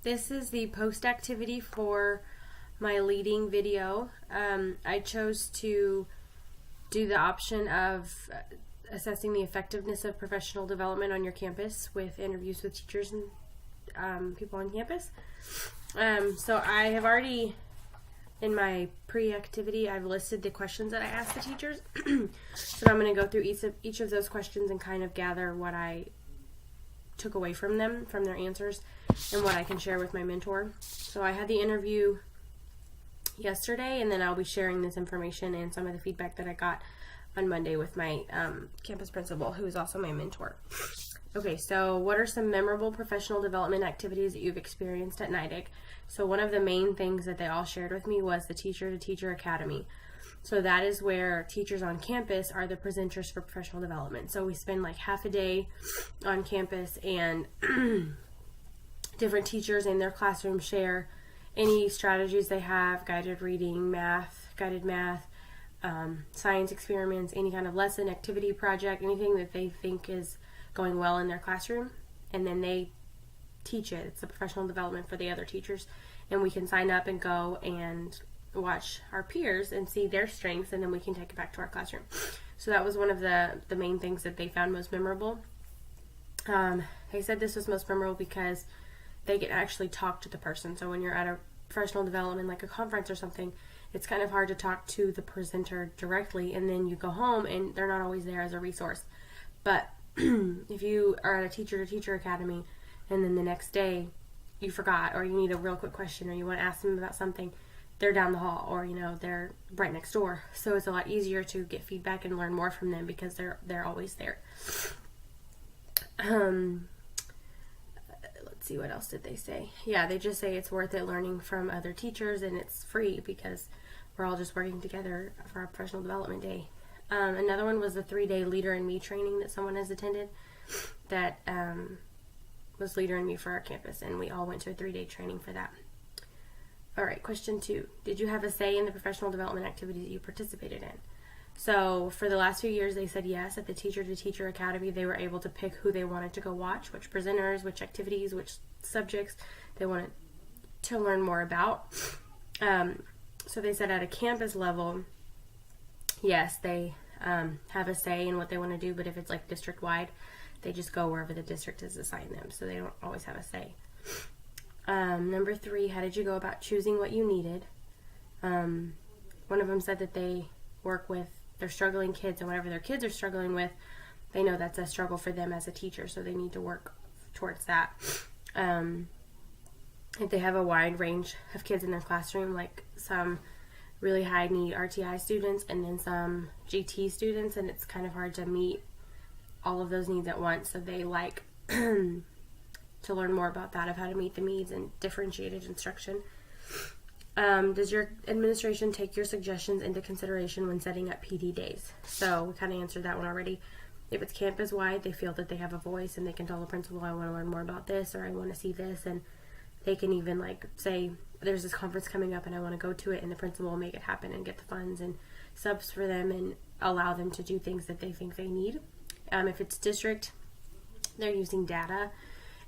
This is the post activity for my leading video. I chose to do the option of assessing the effectiveness of professional development on your campus with interviews with teachers and people on campus. So I have already, in my pre-activity, I've listed the questions that I asked the teachers. So I'm going to go through each of those questions and kind of gather what I took away from them, from their answers, and what I can share with my mentor. So I had the interview yesterday, and then I'll be sharing this information and some of the feedback that I got on Monday with my campus principal, who is also my mentor. Okay, so what are some memorable professional development activities that you've experienced at NIDIC? So one of the main things that they all shared with me was the Teacher to Teacher Academy. So that is where teachers on campus are the presenters for professional development. So we spend like half a day on campus, and different teachers in their classroom share any strategies they have, guided reading, guided math, science experiments, any kind of lesson, activity, project, anything that they think is going well in their classroom, and then they teach it. It's the professional development for the other teachers, and we can sign up and go and watch our peers and see their strengths, and then we can take it back to our classroom. So that was one of the main things that they found most memorable. They said this was most memorable because they can actually talk to the person. So when you're at a professional development, like a conference or something, it's kind of hard to talk to the presenter directly, and then you go home and they're not always there as a resource. But if you are at a teacher-to-teacher academy, and then the next day you forgot, or you need a real quick question, or you want to ask them about something, they're down the hall, or they're right next door. So it's a lot easier to get feedback and learn more from them because they're always there. Let's see, what else did they say? Yeah, they just say it's worth it learning from other teachers, and it's free because we're all just working together for our professional development day. Another one was the 3-day Leader in Me training that someone has attended that was Leader in Me for our campus, and we all went to a 3-day training for that. All right, question 2. Did you have a say in the professional development activities you participated in? So for the last few years, they said yes. At the Teacher-to-Teacher Academy, they were able to pick who they wanted to go watch, which presenters, which activities, which subjects they wanted to learn more about. So they said at a campus level, yes, they have a say in what they want to do, but if it's like district-wide, they just go wherever the district has assigned them, so they don't always have a say. Number 3, how did you go about choosing what you needed? One of them said that they work with their struggling kids, and whatever their kids are struggling with, they know that's a struggle for them as a teacher, so they need to work towards that. If they have a wide range of kids in their classroom, like some really high need RTI students and then some GT students, and it's kind of hard to meet all of those needs at once, so they like to learn more about that, of how to meet the needs and differentiated instruction. Does your administration take your suggestions into consideration when setting up PD days? So we kind of answered that one already. If it's campus-wide, they feel that they have a voice and they can tell the principal, I want to learn more about this, or I want to see this, and they can even like say, there's this conference coming up and I want to go to it, and the principal will make it happen and get the funds and subs for them and allow them to do things that they think they need. If it's district, they're using data,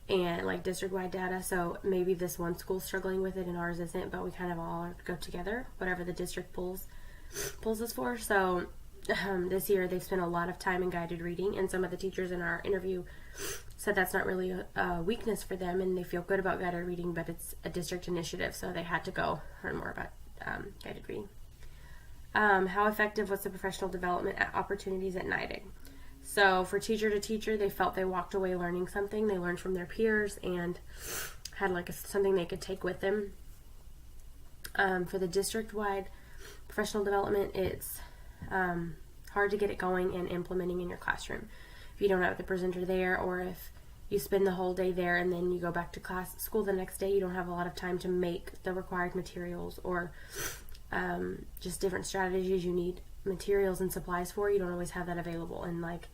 and like district-wide data, so maybe this one school's struggling with it and ours isn't, but we kind of all go together, whatever the district pulls us for. So this year they've spent a lot of time in guided reading, and some of the teachers in our interview said that's not really a weakness for them, and they feel good about guided reading, but it's a district initiative, so they had to go learn more about guided reading. How effective was the professional development opportunities at NIDIC? So for teacher to teacher, they felt they walked away learning something. They learned from their peers and had like something they could take with them. For the district-wide professional development, it's hard to get it going and implementing in your classroom if you don't have the presenter there, or if you spend the whole day there and then you go back to school the next day. You don't have a lot of time to make the required materials, or just different strategies you need materials and supplies for. You don't always have that available, and like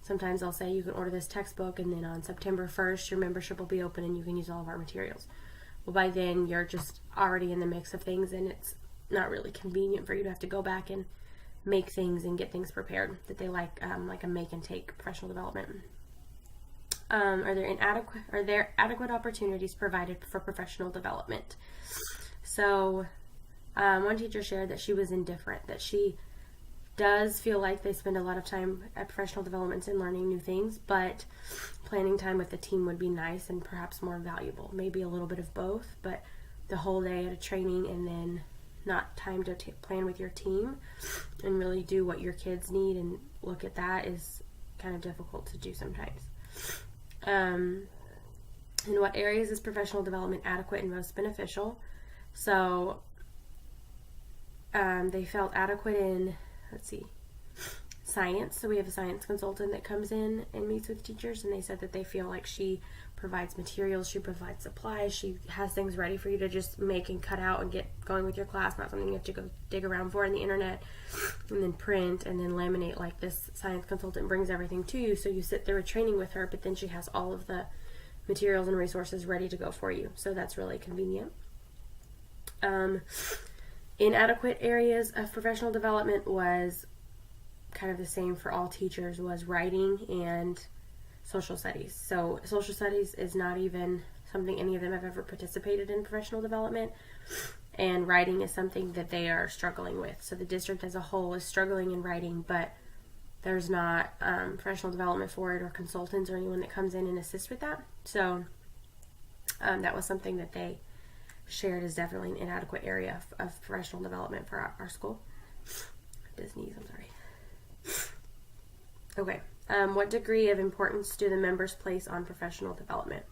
sometimes I'll say you can order this textbook, and then on September 1st your membership will be open and you can use all of our materials. Well, by then you're just already in the mix of things, and it's not really convenient for you to have to go back and make things and get things prepared that they like a make and take professional development. Are there adequate opportunities provided for professional development? So one teacher shared that she was indifferent, that she does feel like they spend a lot of time at professional development and learning new things, but planning time with the team would be nice and perhaps more valuable. Maybe a little bit of both, but the whole day at a training and then not time to plan with your team and really do what your kids need and look at that is kind of difficult to do sometimes. In what areas is professional development adequate and most beneficial? So they felt adequate in, science. So we have a science consultant that comes in and meets with teachers, and they said that they feel like she provides materials, she provides supplies, she has things ready for you to just make and cut out and get going with your class, not something you have to go dig around for on the internet and then print and then laminate. Like, this science consultant brings everything to you, so you sit through a training with her, but then she has all of the materials and resources ready to go for you. So that's really convenient. Inadequate areas of professional development was kind of the same for all teachers, was writing and social studies. So social studies is not even something any of them have ever participated in professional development, and writing is something that they are struggling with. So the district as a whole is struggling in writing, but there's not professional development for it or consultants or anyone that comes in and assists with that. So that was something that they shared as definitely an inadequate area of professional development for our school. Disney's, I'm sorry. Okay. What degree of importance do the members place on professional development?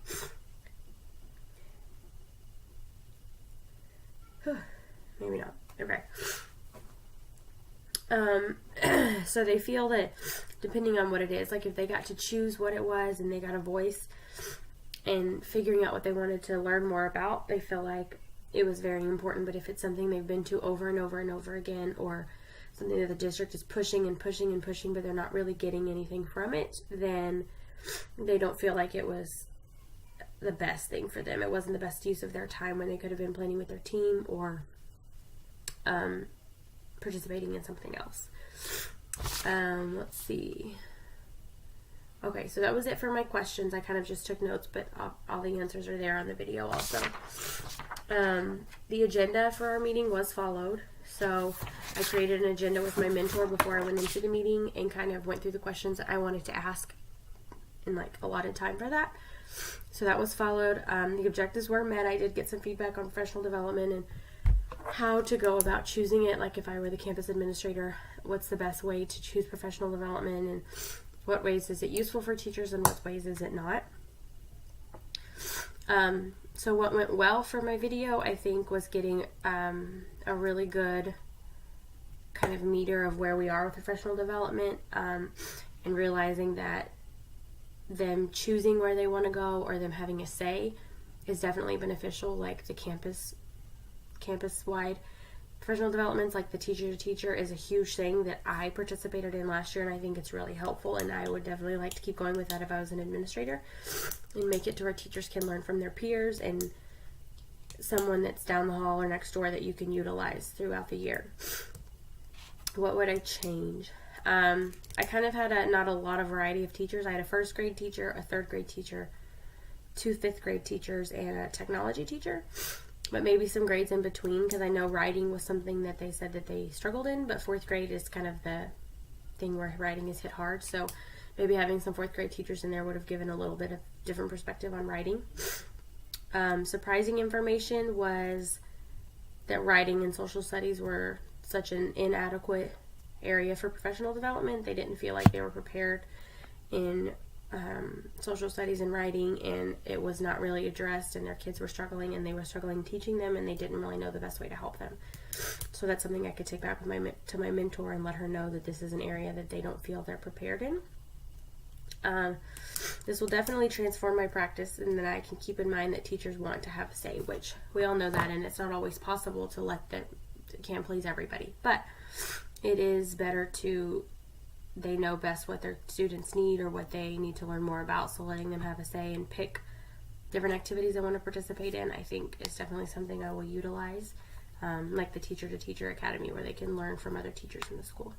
Maybe not. Okay. So they feel that depending on what it is, like if they got to choose what it was and they got a voice and figuring out what they wanted to learn more about, they feel like it was very important. But if it's something they've been to over and over and over again, or something that the district is pushing and pushing and pushing, but they're not really getting anything from it, then they don't feel like it was the best thing for them. It wasn't the best use of their time when they could have been planning with their team or participating in something else. Let's see. Okay, so that was it for my questions. I kind of just took notes, but all the answers are there on the video also. The agenda for our meeting was followed. So I created an agenda with my mentor before I went into the meeting and kind of went through the questions that I wanted to ask in like allotted time for that. So that was followed. The objectives were met. I did get some feedback on professional development and how to go about choosing it. Like if I were the campus administrator, what's the best way to choose professional development, and what ways is it useful for teachers and what ways is it not. So what went well for my video, I think, was getting a really good kind of meter of where we are with professional development, and realizing that them choosing where they want to go or them having a say is definitely beneficial. Like the campus-wide professional developments, like the teacher to teacher, is a huge thing that I participated in last year, and I think it's really helpful, and I would definitely like to keep going with that if I was an administrator, and make it to where teachers can learn from their peers and someone that's down the hall or next door that you can utilize throughout the year. What would I change? I kind of had not a lot of variety of teachers. I had a first grade teacher, a third grade teacher, 2 fifth grade teachers, and a technology teacher. But maybe some grades in between, because I know writing was something that they said that they struggled in, but 4th grade is kind of the thing where writing is hit hard. So maybe having some 4th grade teachers in there would have given a little bit of different perspective on writing. Surprising information was that writing and social studies were such an inadequate area for professional development. They didn't feel like they were prepared in social studies and writing, and it was not really addressed, and their kids were struggling, and they were struggling teaching them, and they didn't really know the best way to help them. So that's something I could take back with to my mentor and let her know that this is an area that they don't feel they're prepared in. This will definitely transform my practice, and then I can keep in mind that teachers want to have a say, which we all know that, and it's not always possible to let them, can't please everybody, but it is better to, they know best what their students need or what they need to learn more about, so letting them have a say and pick different activities they want to participate in, I think is definitely something I will utilize, like the Teacher to Teacher Academy, where they can learn from other teachers in the school.